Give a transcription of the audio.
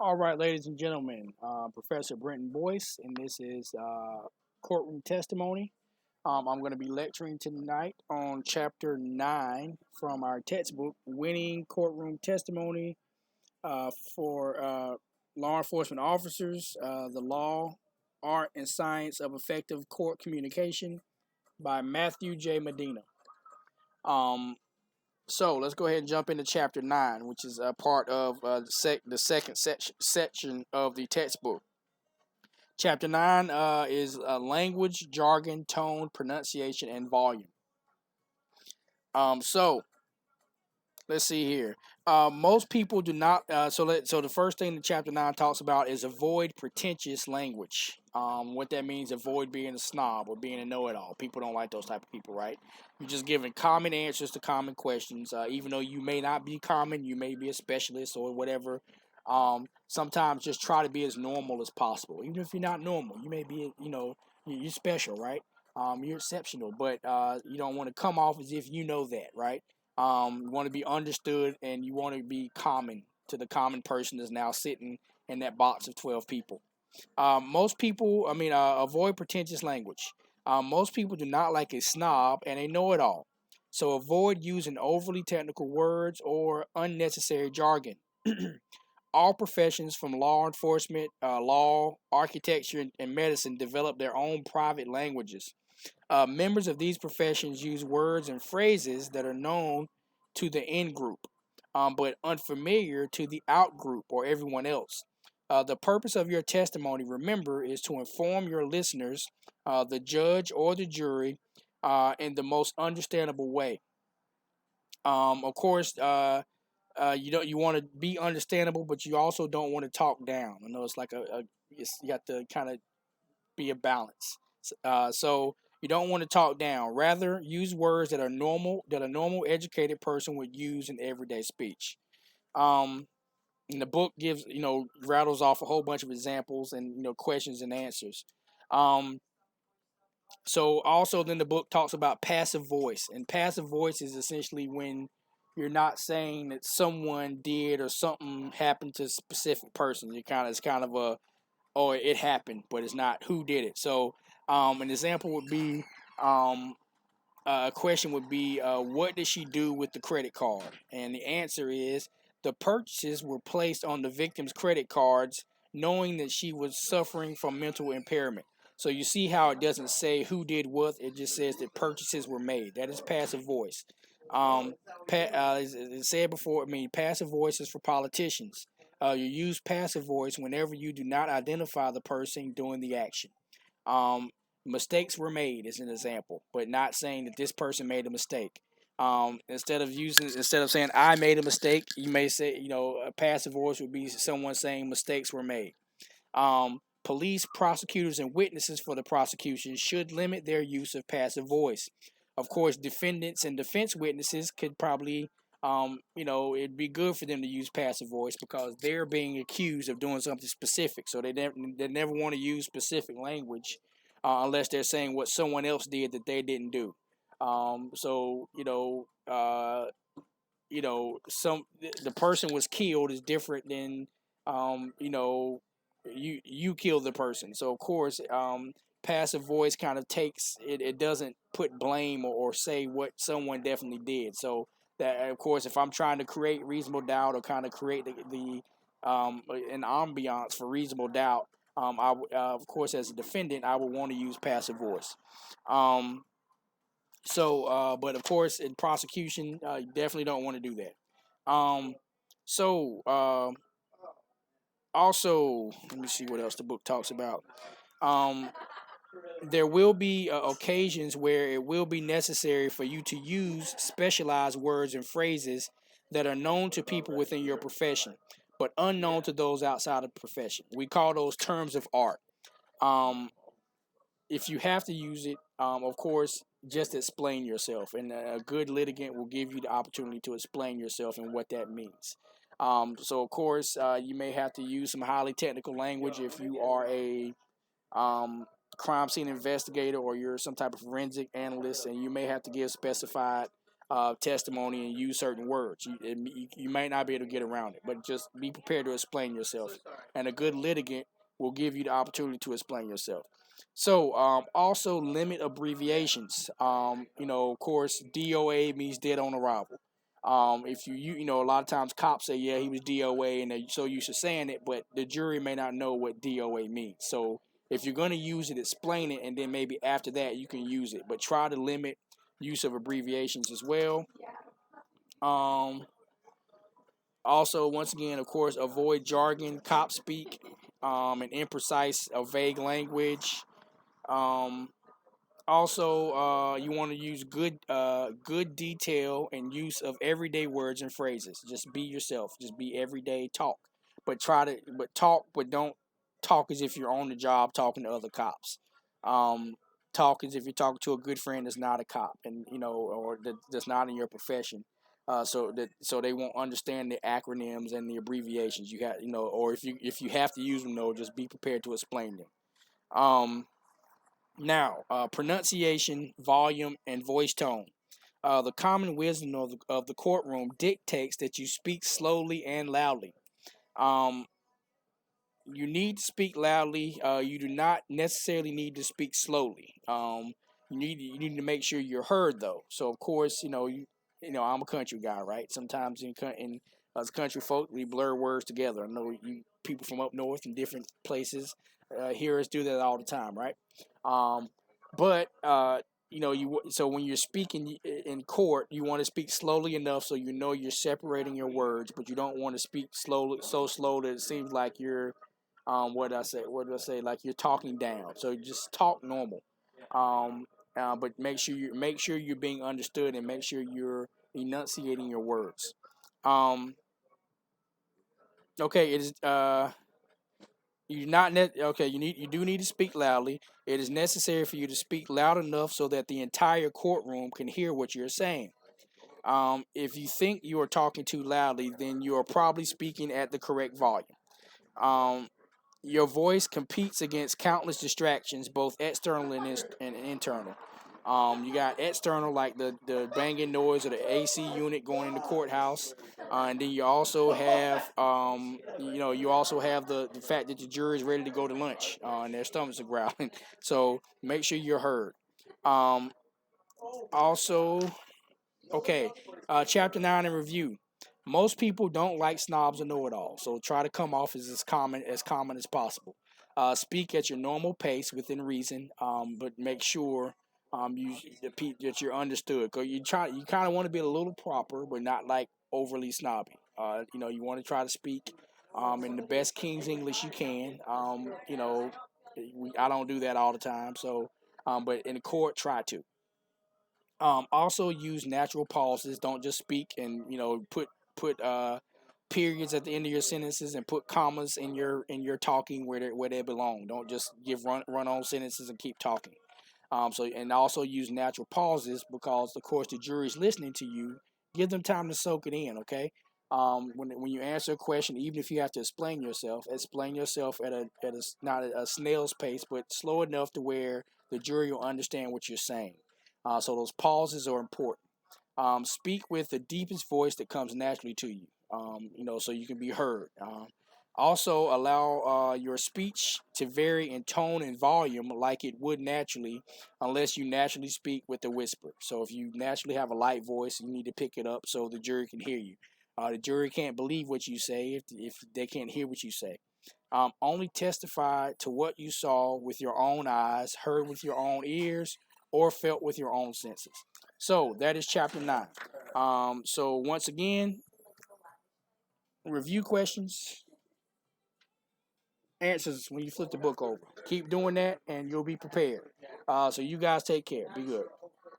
All right, ladies and gentlemen, Professor Brenton Boyce, and this is Courtroom Testimony. I'm going to be lecturing tonight on Chapter 9 from our textbook, Winning Courtroom Testimony for Law Enforcement Officers, the Law, Art, and Science of Effective Court Communication by Matthew J. Medina. Um, so let's go ahead and jump into Chapter 9, which is a part of the second section of the textbook. Chapter 9 is language, jargon, tone, pronunciation, and volume. So let's see here. Most people do not. So the first thing that Chapter 9 talks about is avoid pretentious language. What that means, avoid being a snob or being a know-it-all. People don't like those type of people, right? You're just giving common answers to common questions. Even though you may not be common, you may be a specialist or whatever. Sometimes just try to be as normal as possible. Even if you're not normal, you may be, you're special, right? You're exceptional, but you don't want to come off as if you know that, right? You want to be understood, and you want to be common to the common person that's now sitting in that box of 12 people. Most people, avoid pretentious language. Most people do not like a snob and a know-it-all. So avoid using overly technical words or unnecessary jargon. All professions from law enforcement, law, architecture, and medicine develop their own private languages. Members of these professions use words and phrases that are known to the in group, but unfamiliar to the out group or everyone else. The purpose of your testimony, remember, is to inform your listeners, the judge or the jury, in the most understandable way. Of course, you want to be understandable, but you also don't want to talk down. I know it's like you have to kind of be a balance. So you don't want to talk down. Rather, use words that a normal educated person would use in everyday speech. Um, and the book gives rattles off a whole bunch of examples and questions and answers. Um, so also then the book talks about passive voice, and passive voice is essentially when you're not saying that someone did or something happened to a specific person. It's kind of a, oh, it happened, but it's not who did it. So an example would be, a question would be, what did she do with the credit card? And the answer is the purchases were placed on the victim's credit cards, knowing that she was suffering from mental impairment. So you see how it doesn't say who did what; it just says that purchases were made. That is passive voice. As it said before, passive voice is for politicians. You use passive voice whenever you do not identify the person doing the action. Um, Mistakes were made as an example, but not saying that this person made a mistake. Instead of saying I made a mistake, you may say, a passive voice would be someone saying mistakes were made. Police, prosecutors, and witnesses for the prosecution should limit their use of passive voice. Of course, defendants and defense witnesses could probably, it'd be good for them to use passive voice because they're being accused of doing something specific. So they never want to use specific language unless they're saying what someone else did that they didn't do. So some the person was killed is different than you kill the person. So of course, passive voice kind of takes it. It doesn't put blame or say what someone definitely did. So that of course, if I'm trying to create reasonable doubt or kind of create the an ambiance for reasonable doubt, of course, as a defendant, I would want to use passive voice. Um, but of course, in prosecution, you definitely don't want to do that. So also, let me see what else the book talks about. Um, there will be occasions where it will be necessary for you to use specialized words and phrases that are known to people within your profession, but unknown to those outside of the profession. We call those terms of art. Um, if you have to use it, of course, just explain yourself, and a good litigant will give you the opportunity to explain yourself and what that means. So, of course, you may have to use some highly technical language if you are a um, crime scene investigator or you're some type of forensic analyst, and you may have to give specified testimony and use certain words. You might not be able to get around it, but just be prepared to explain yourself. And a good litigant will give you the opportunity to explain yourself. So, also limit abbreviations. Of course, DOA means dead on arrival. If a lot of times cops say, yeah, he was DOA, and they're so used to saying it, but the jury may not know what DOA means. So, if you're going to use it, explain it, and then maybe after that you can use it. But try to limit use of abbreviations as well. Um, Also, once again, of course, avoid jargon, cop speak, and imprecise or vague language. Um, Also, you want to use good detail and use of everyday words and phrases. Just be yourself. Just be everyday talk, but don't talk as if you're on the job talking to other cops. Um, Talk as if you're talking to a good friend that's not a cop, and or that's not in your profession. So they won't understand the acronyms and the abbreviations. You have, or if you have to use them, though, just be prepared to explain them. Now, pronunciation, volume, and voice tone. The common wisdom of the courtroom dictates that you speak slowly and loudly. Um, you need to speak loudly. You do not necessarily need to speak slowly. You need to make sure you're heard though. So of course, I'm a country guy, right? Sometimes in us country folk, we blur words together. I know you people from up north and different places hear us do that all the time, right? Um, but so when you're speaking in court, you want to speak slowly enough so you're separating your words, but you don't want to speak slowly, so slow that it seems like you're what did I say? What did I say? Like you're talking down. So just talk normal. But make sure you're being understood and make sure you're enunciating your words. Um, okay, it is you not net okay. You do need to speak loudly. It is necessary for you to speak loud enough so that the entire courtroom can hear what you're saying. If you think you are talking too loudly, then you are probably speaking at the correct volume. Um, Your voice competes against countless distractions, both external and internal. You got external, like the banging noise of the AC unit going in the courthouse, and then you also have the fact that the jury is ready to go to lunch, and their stomachs are growling. So make sure you're heard. Um, Also, okay, chapter 9 in review. Most people don't like snobs or know-it-alls, so try to come off as common as possible. Speak at your normal pace within reason, but make sure that you're understood. Cause you kind of want to be a little proper, but not like overly snobby. You want to try to speak in the best King's English you can. I don't do that all the time, so but in the court, try to. Also use natural pauses. Don't just speak and put periods at the end of your sentences and put commas in your talking where they belong. Don't just give run on sentences and keep talking. And also use natural pauses because of course the jury's listening to you. Give them time to soak it in. Okay. When you answer a question, even if you have to explain yourself at a not a snail's pace, but slow enough to where the jury will understand what you're saying. So those pauses are important. Speak with the deepest voice that comes naturally to you. So you can be heard. Also, allow your speech to vary in tone and volume like it would naturally, unless you naturally speak with a whisper. So, if you naturally have a light voice, you need to pick it up so the jury can hear you. The jury can't believe what you say if they can't hear what you say. Only testify to what you saw with your own eyes, heard with your own ears, or felt with your own senses. So, that is chapter 9. So, once again, review questions, answers when you flip the book over. Keep doing that, and you'll be prepared. So you guys take care. Be good.